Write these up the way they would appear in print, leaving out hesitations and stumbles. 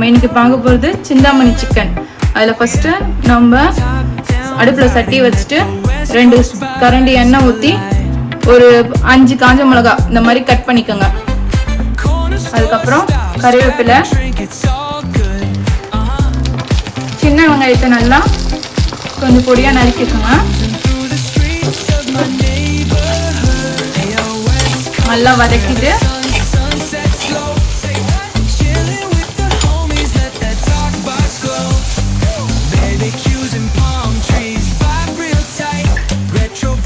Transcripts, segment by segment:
நம்ம இன்னைக்கு பார்க்க போகிறது சிந்தாமணி சிக்கன். அதில் ஃபஸ்ட்டு நம்ம அடுப்பில் சட்டி வச்சுட்டு 2 கரண்டி எண்ணெய் ஊற்றி ஒரு 5 காஞ்ச மிளகா இந்த மாதிரி கட் பண்ணிக்கோங்க. அதுக்கப்புறம் கறிவேப்பிலை, சின்ன வெங்காயத்தை நல்லா கொஞ்சம் பொடியாக நறுக்கிக்கோங்க. நல்லா வதக்கிட்டு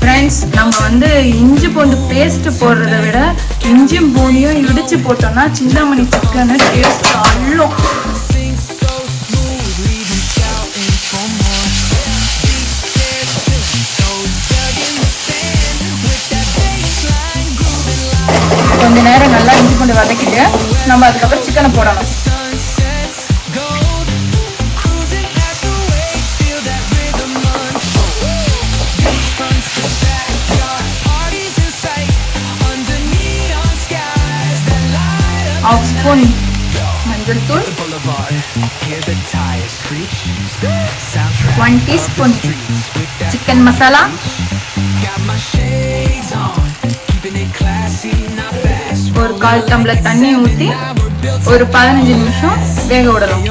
ஃப்ரெண்ட்ஸ், நம்ம வந்து இஞ்சி பூண்டு பேஸ்ட் போடுறதை விட இஞ்சி பூண்டியும் இடிச்சு போட்டோம்னா சிந்தாமணி சிக்கன் டேஸ்ட் அள்ளும். கொஞ்ச நேரம் நல்லா இஞ்சி பூண்டு வதக்கிட்டு நம்ம அதுக்கப்புறம் சிக்கனை போடணும். ½ ஸ்பூன் மஞ்சள் தூள், 1 டீஸ்பூன் சிக்கன் மசாலா, ஒரு 1/4 டம்ளர் தண்ணி ஊற்றி ஒரு 15 நிமிஷம் வேக விடலாம்.